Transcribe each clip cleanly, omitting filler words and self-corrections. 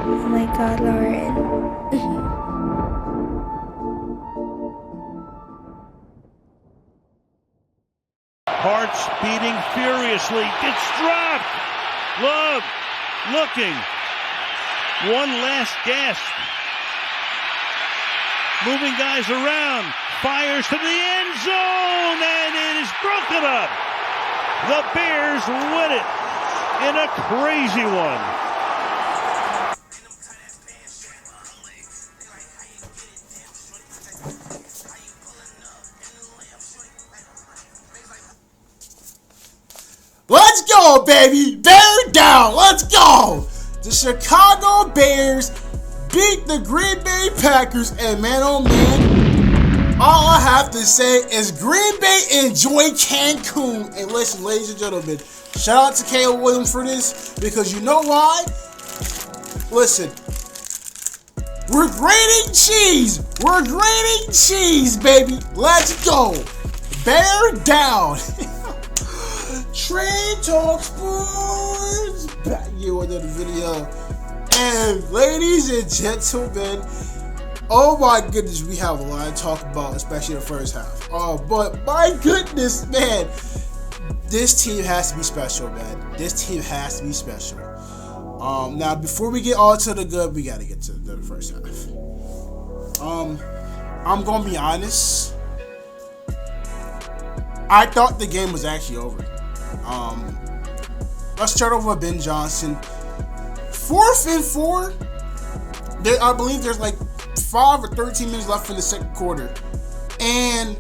Oh my god, Lauren. Hearts beating furiously. It's dropped. Love looking. One last gasp. Moving guys around. Fires to the end zone, and it is broken up. The Bears win it in a crazy one. Let's go, baby! Bear down! Let's go! The Chicago Bears beat the Green Bay Packers, and man, oh man, all I have to say is Green Bay enjoy Cancun. And listen, ladies and gentlemen, shout out to Caleb Williams for this, because you know why? Listen, we're grating cheese! We're grating cheese, baby! Let's go! Bear down! Train Talk Sports back here with another video. And ladies and gentlemen, oh my goodness, we have a lot to talk about, especially the first half. But my goodness, man, this team has to be special, man. This team has to be special. Now before we get all to the good, we gotta get to the first half. I'm gonna be honest. I thought the game was actually over. Let's start over with Ben Johnson. 4th and 4. I believe there's like 5 or 13 minutes left in the second quarter. And,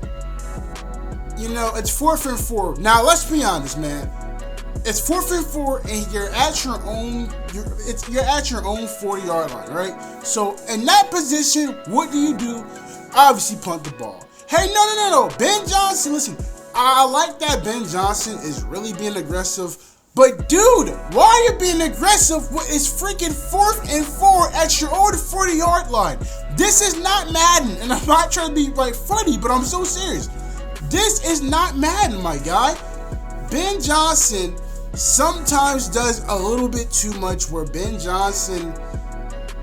you know, it's 4th and 4. Now, let's be honest, man. It's 4th and 4, and you're at your own 40-yard line, right? So, in that position, what do? Obviously, punt the ball. Hey, no. Ben Johnson, listen. I like that Ben Johnson is really being aggressive. But dude, why are you being aggressive when it's freaking 4th and 4 at your own 40-yard line? This is not Madden, and I'm not trying to be like funny, but I'm so serious. This is not Madden, my guy. Ben Johnson sometimes does a little bit too much, where Ben Johnson,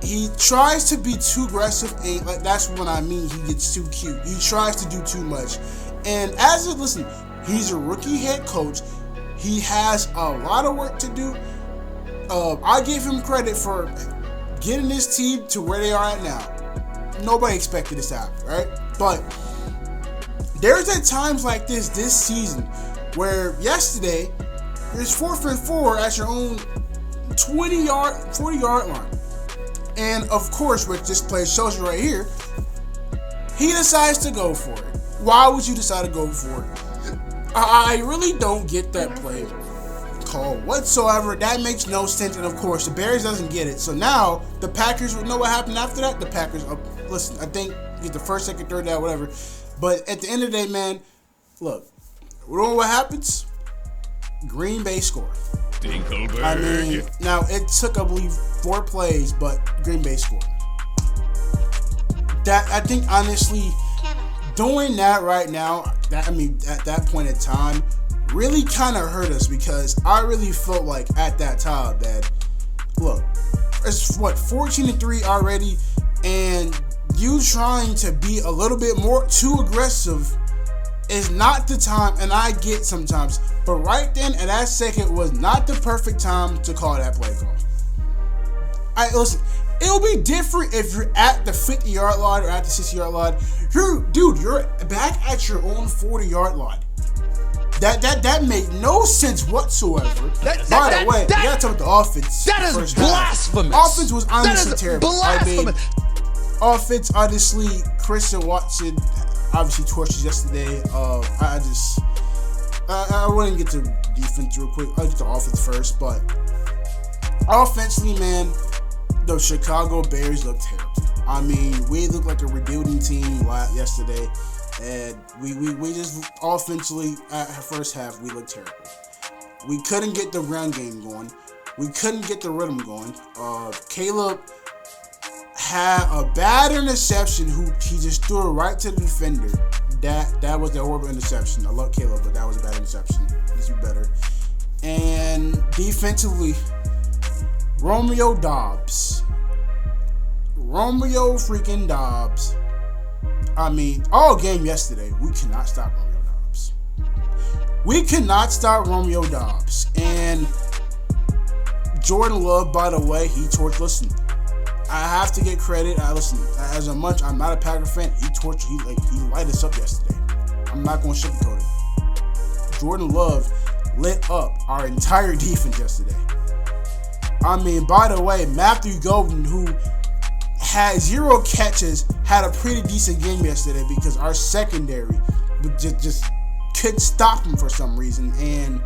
he tries to be too aggressive, and like that's what I mean. He gets too cute. He tries to do too much. And listen, he's a rookie head coach. He has a lot of work to do. I give him credit for getting this team to where they are at now. Nobody expected this to happen, right? But there's at times like this season where yesterday there's 4th and 4 at your own 40-yard line. And of course, which this play shows you right here, he decides to go for it. Why would you decide to go for it? I really don't get that play call whatsoever. That makes no sense. And of course, the Bears doesn't get it. So now the Packers will know what happened after that. The Packers, listen, I think get the first, second, third down, whatever. But at the end of the day, man, look, we don't know what happens. Green Bay scored. Dinkelberg. I mean, now it took, I believe, 4 plays, but Green Bay scored. That, I think, honestly, doing that right now, at that point in time, really kind of hurt us, because I really felt like at that time that, look, it's 14-3 already, and you trying to be a little bit more too aggressive is not the time. And I get sometimes, but right then at that second was not the perfect time to call that play call. Listen, it'll be different if you're at the 50-yard line or at the 60-yard line. You're back at your own 40-yard line. That made no sense whatsoever. By the way, you gotta talk about the offense. That is blasphemous. Offense was honestly terrible. Blasphemous. Offense, honestly, Christian Watson obviously torches yesterday. I wouldn't get to defense real quick. I'll get to offense first, but offensively, man, the Chicago Bears look terrible. I mean, we looked like a rebuilding team yesterday, and we just offensively at the first half we looked terrible. We couldn't get the ground game going. We couldn't get the rhythm going. Caleb had a bad interception. He just threw it right to the defender. That was the horrible interception. I love Caleb, but that was a bad interception. Needs to be better. And defensively, Romeo Doubs Romeo freaking Dobbs. I mean, all game yesterday, we cannot stop Romeo Dobbs. We cannot stop Romeo Dobbs. And Jordan Love, by the way, he torched. Listen, I have to get credit. Listen, as much I'm not a Packer fan, he torched. He lighted us up yesterday. I'm not going to sugarcoat it. Jordan Love lit up our entire defense yesterday. I mean, by the way, Matthew Golden, who had 0 catches, had a pretty decent game yesterday because our secondary just couldn't stop him for some reason, and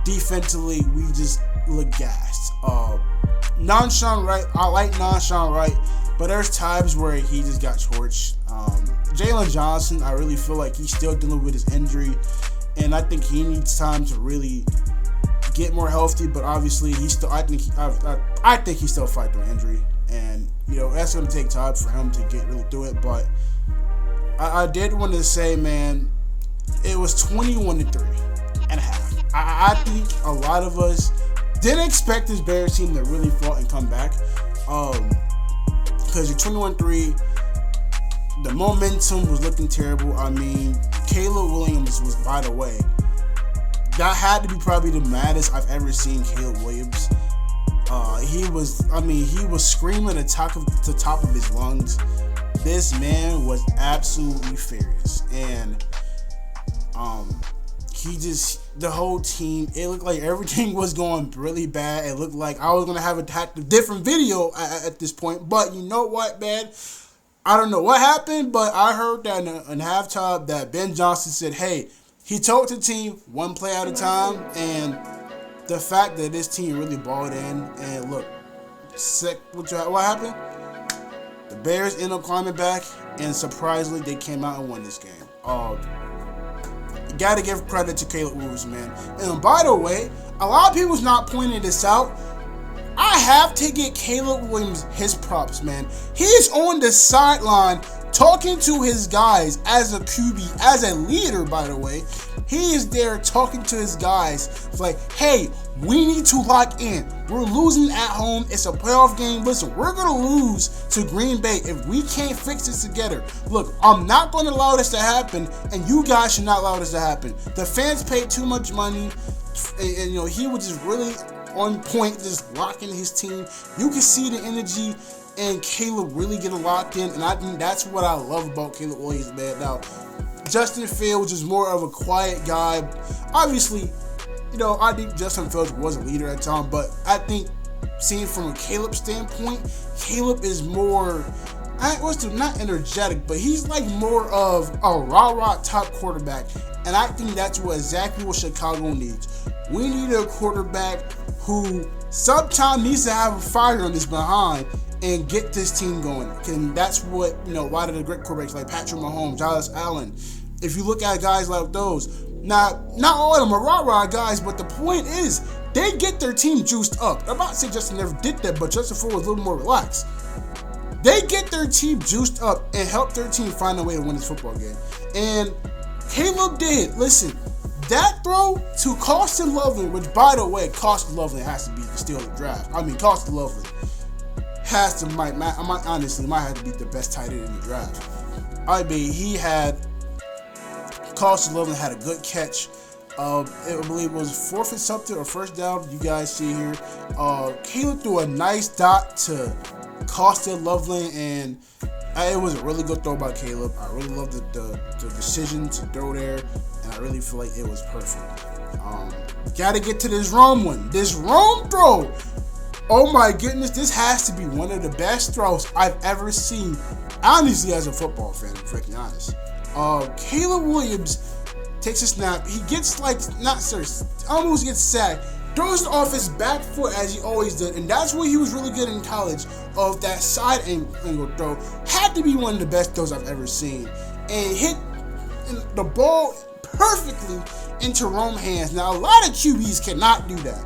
defensively we just look gassed. Non-Sean Wright, I like Non-Sean Wright, but there's times where he just got torched. Jalen Johnson, I really feel like he's still dealing with his injury, and I think he needs time to really get more healthy. But obviously, I think he's still fighting through injury, and that's going to take time for him to get really through it. But I did want to say, man, it was 21-3 and a half. I think a lot of us didn't expect this Bears team to really fall and come back, because you're 21-3. The momentum was looking terrible. I mean, Caleb Williams was, by the way, that had to be probably the maddest I've ever seen Caleb Williams. He was screaming at the top of his lungs. This man was absolutely furious, and the whole team, it looked like everything was going really bad. It looked like I was going to have a different video at this point. But you know what, man? I don't know what happened, but I heard that in halftime that Ben Johnson said, hey, he told the team one play at a time. And the fact that this team really balled in, and look, what happened? The Bears ended up climbing back, and surprisingly, they came out and won this game. Got to give credit to Caleb Williams, man. And by the way, a lot of people's not pointing this out. I have to get Caleb Williams his props, man. He's on the sideline talking to his guys as a QB, as a leader, by the way. He is there talking to his guys. It's like, hey, we need to lock in. We're losing at home. It's a playoff game. Listen, we're going to lose to Green Bay if we can't fix this together. Look, I'm not going to allow this to happen, and you guys should not allow this to happen. The fans paid too much money, and he was just really on point, just locking his team. You can see the energy, and Caleb really getting locked in, and I think that's what I love about Caleb Williams, man. Now, Justin Fields is more of a quiet guy. Obviously, I think Justin Fields was a leader at the time, but I think seeing from a Caleb standpoint, Caleb is more, not energetic, but he's like more of a rah-rah top quarterback, and I think that's exactly what Chicago needs. We need a quarterback who sometimes needs to have a fire on his behind and get this team going. And that's what, a lot of the great quarterbacks like Patrick Mahomes, Josh Allen, if you look at guys like those, not all of them are rah-rah guys, but the point is, they get their team juiced up. I'm not saying Justin never did that, but Justin Fields was a little more relaxed. They get their team juiced up and help their team find a way to win this football game. And Caleb did. Listen, that throw to Carson Lovely, which, by the way, Carson Lovely has to be the steal of the draft. I mean, Carson Lovely might have to be the best tight end in the draft. I mean, Carson Lovely had a good catch. I believe it was fourth and something or first down. You guys see here. Caleb threw a nice dot to Carson Lovely, and it was a really good throw by Caleb. I really loved the decision to throw there, and I really feel like it was perfect. Got to get to this Rome one. This Rome throw. Oh my goodness, this has to be one of the best throws I've ever seen, honestly, as a football fan, to be freaking honest. Caleb Williams takes a snap. He gets almost gets sacked. Throws it off his back foot as he always did, and that's what he was really good in college. Of that side angle throw, had to be one of the best throws I've ever seen, and hit the ball perfectly into Rome hands. Now a lot of QBs cannot do that.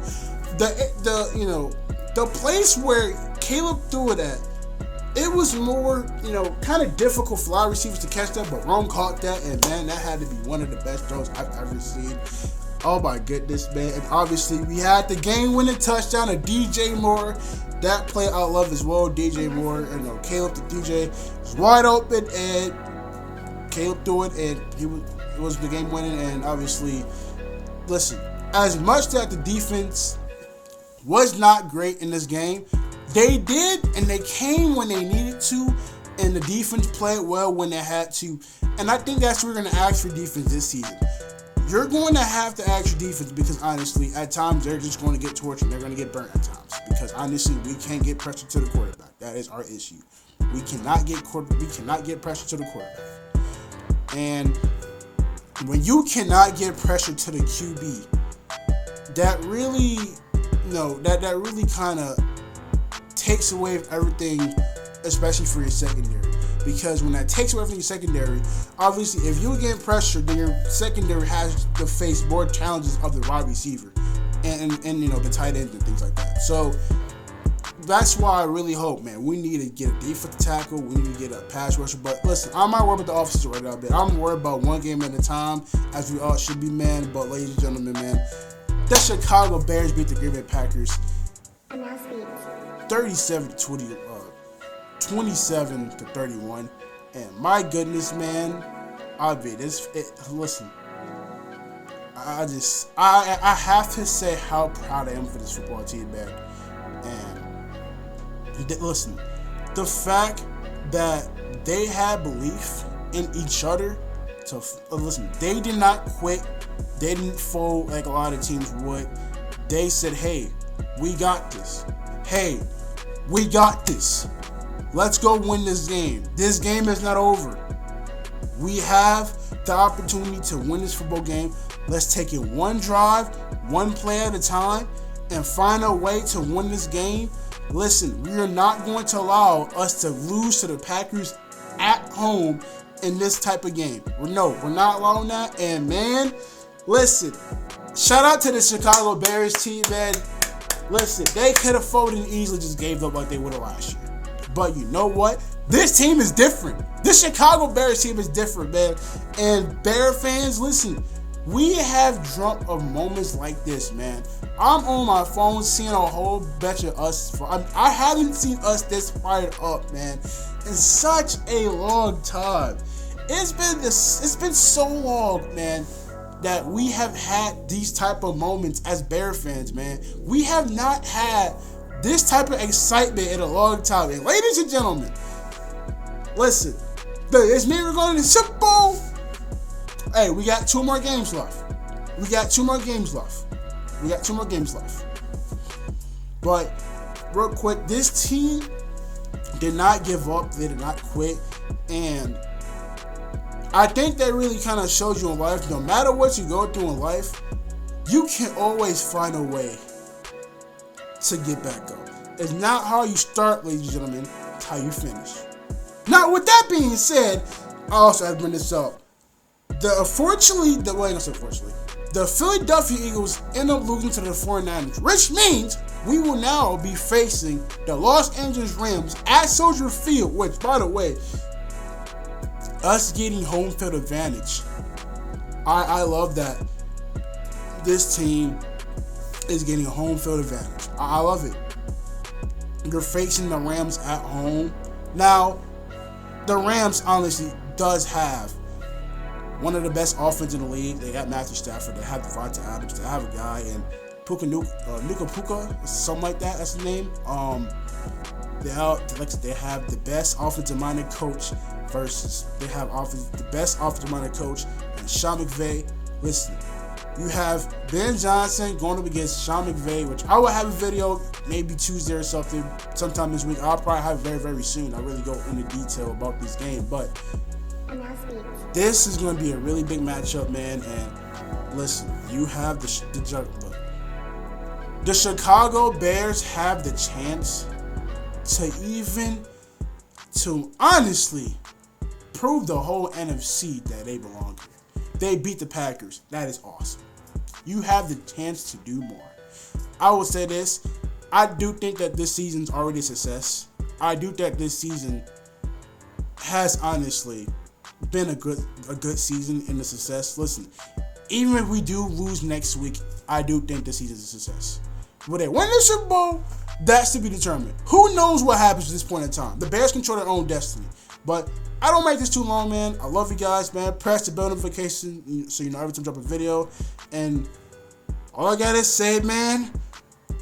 The place where Caleb threw it at, it was more, kind of difficult for a lot of receivers to catch that, but Rome caught that, and man, that had to be one of the best throws I've ever seen. Oh my goodness, man. And obviously we had the game-winning touchdown of DJ Moore. That play I love as well. DJ Moore and Caleb the DJ was wide open, and Caleb threw it, and it was the game-winning. And obviously, listen, as much that the defense was not great in this game, they did, and they came when they needed to, and the defense played well when they had to. And I think that's what we're going to ask for defense this season. You're going to have to ask your defense, because honestly, at times they're just going to get tortured and they're going to get burnt at times. Because honestly, we can't get pressure to the quarterback. That is our issue. We cannot get pressure to the quarterback. And when you cannot get pressure to the QB, that really, that really kind of takes away everything, especially for your secondary. Because when that takes away from your secondary, obviously, if you get pressure, then your secondary has to face more challenges of the wide receiver and the tight end and things like that. So that's why I really hope, man, we need to get a defensive tackle, we need to get a pass rusher. But listen, I'm not worried about the offensive right now, man. I'm worried about one game at a time, as we all should be, man. But ladies and gentlemen, man, the Chicago Bears beat the Green Bay Packers 37-20. 27-31, and my goodness, man, listen, I have to say how proud I am for this football team, man. And listen, the fact that they had belief in each other to listen, they did not quit, they didn't fold like a lot of teams would. They said, hey, we got this. Hey, we got this. Let's go win this game. This game is not over. We have the opportunity to win this football game. Let's take it one drive, one play at a time, and find a way to win this game. Listen, we are not going to allow us to lose to the Packers at home in this type of game. We're not allowing that. And man, listen, shout out to the Chicago Bears team, man. Listen, they could have folded and easily just gave up like they would have last year. But you know what? This team is different. This Chicago Bears team is different, man. And Bear fans, listen, we have drunk of moments like this, man. I'm on my phone seeing a whole bunch of us. I haven't seen us this fired up, man, in such a long time. It's been so long, man, that we have had these type of moments as Bear fans, man. We have not had this type of excitement in a long time. And ladies and gentlemen, listen, it's me. We're going to the Super Bowl. Hey, we got 2 more games left. But real quick, this team did not give up. They did not quit. And I think that really kind of shows you in life, no matter what you go through in life, you can always find a way to get back up. It's not how you start, ladies and gentlemen, it's how you finish. Now, with that being said, I also have to bring this up. The Philadelphia Eagles end up losing to the 49ers, which means we will now be facing the Los Angeles Rams at Soldier Field, which, by the way, us getting home field advantage. I love that this team is getting a home field advantage. I love it. You're facing the Rams at home. Now, the Rams honestly does have one of the best offenses in the league. They got Matthew Stafford. They have Devontae Adams. They have a guy in Nuka Puka, something like that. That's the name. They have the best offensive-minded coach versus the best offensive-minded coach and Sean McVay. Listen, you have Ben Johnson going up against Sean McVay, which I will have a video maybe Tuesday or sometime this week. I'll probably have it very, very soon. I really go into detail about this game, but this is going to be a really big matchup, man. And listen, you have the Chicago Bears have the chance to honestly prove the whole NFC that they belong here. They beat the Packers. That is awesome. You have the chance to do more. I will say this. I do think that this season's already a success. I do think this season has honestly been a good season in the success. Listen, even if we do lose next week, I do think the season's a success. Will they win the Super Bowl? That's to be determined. Who knows what happens at this point in time? The Bears control their own destiny. But I don't make this too long, man. I love you guys, man. Press the bell notification so you know every time I drop a video. And all I gotta say, man,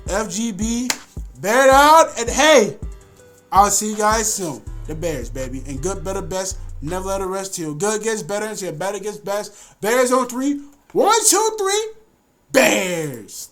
FGB, bear down, and hey, I'll see you guys soon. The Bears, baby. And good, better, best. Never let it rest till good gets better until better gets best. Bears on 3. 1, 2, 3. Bears.